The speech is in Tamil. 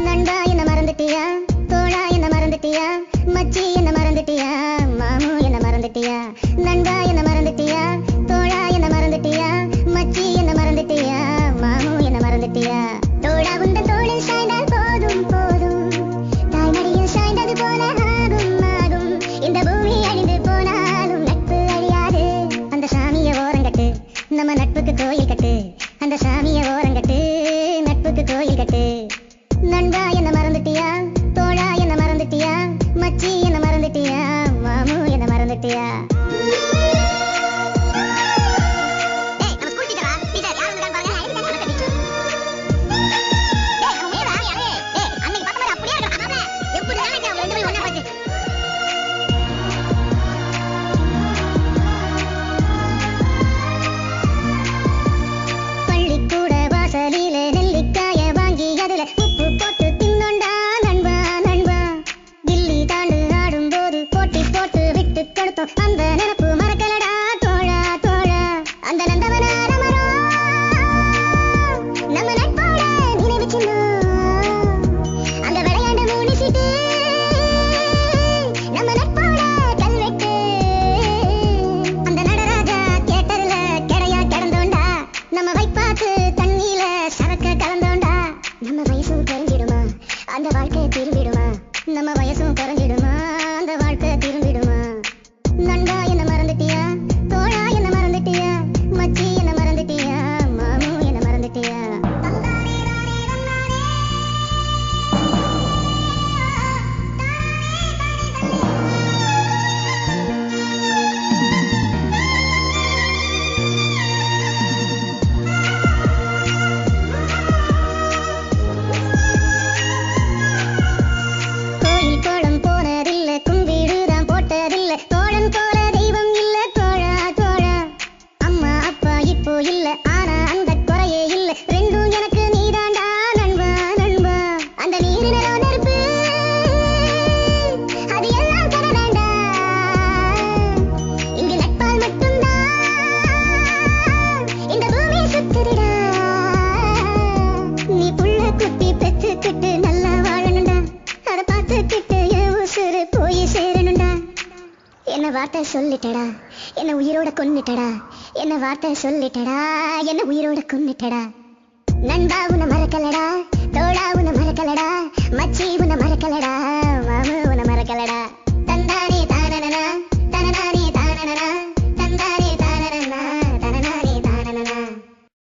நண்பா என்ன மறந்துட்டியா, தோழா என்ன மறந்துட்டியா, மச்சி என்ன மறந்துட்டியா, மாமு என்ன மறந்துட்டியா. நண்பா என்ன மறந்துட்டியா, தோழா என்ன மறந்துட்டியா, மச்சி என்ன மறந்துட்டியா, மாமு என்ன மறந்துட்டியா. தோழா உந்தன் தோளில் சாய்ந்தால் போதும் போதும், தாய்மடியில் சாய்ந்தது போல ஆகும் ஆகும். இந்த பூமி அழிந்து போனாலும் நட்பு அழியாது. அந்த சாமியை ஓரங்கட்டு, நம்ம நட்புக்கு கோயில் கட்டு. அந்த சாமியை ஓரங்கட்டு, நட்புக்கு கோயில் கட்டு. நண்பா என்ன மறந்துட்டியா, தோழா என்ன மறந்துட்டியா, மச்சி என்ன மறந்துட்டியா, மாமு என்ன மறந்துட்டியா. பள்ளிக்கூட வாசலில நெல்லிக்காய வாங்கி அதுல உப்பு போட்டு தின்னோண்டா நண்பா நண்பா. கில்லி தாண்டு ஆடும் போது போட்டி போட்டு விட்டு கொடுத்தோம், அந்த நினப்பு மறக்கலடா தோழா தோழா. அந்த நந்தவனார மரம் நம்ம நட்போட நினைவு சின்னம். அந்த விளையாண்டு மூடிச்சிட்டு நம்ம நட்போட கல்வெட்டு. அந்த நடராஜா தியேட்டர்ல கிடையா கிடந்தோண்டா, நம்ம வைப்பாத்து தண்ணியில சரக்க கலந்தோண்டா. நம்ம வயசும் குறைஞ்சிடுமா, அந்த வாழ்க்கை திரும்பிடுமா. நம்ம வயசும் குறைஞ்சிடுமா, அந்த வாழ்க்கை திரும்பிடுமா. நண்பா என்ன மறந்துட்டியா, தோழா என்ன மறந்துட்டியா, மச்சி என்ன மறந்துட்டியா, மாமு என்ன மறந்துட்டியா. கோயில் கோலம் போனதில்லை, கும்பிடுதான் போட்டதில்லை, தோழன் போல தெய்வம் இல்ல தோழா தோழா. அம்மா அப்பா இப்போ இல்ல, ஆனா அந்த குறையே இல்ல, ரெண்டும் எனக்கு நீதாண்டா நண்பா நண்பா. அந்த நீரினோ நெருப்பு அது எல்லாம் கனதாண்டா, இங்கு நட்பால் மட்டும்தான் இந்த பூமி சுத்துதுடா. நீ புள்ள குட்டி பெத்துக்கிட்டு நல்லா வாழணுண்டா, அதை பார்த்துக்கிட்டு என் உசுறு போய் சேரணுண்டா. என்ன வார்த்தை சொல்லிட்டடா, என்ன உயிரோட கொன்னுட்டடா. என்ன வார்த்தை சொல்லிட்டடா, என்ன உயிரோட கொன்னுட்டடா. நண்பா உன்னை மறக்கலடா, தோழா உன்னை மறக்கலடா, மச்சி உன்னை மறக்கலடா, மாமு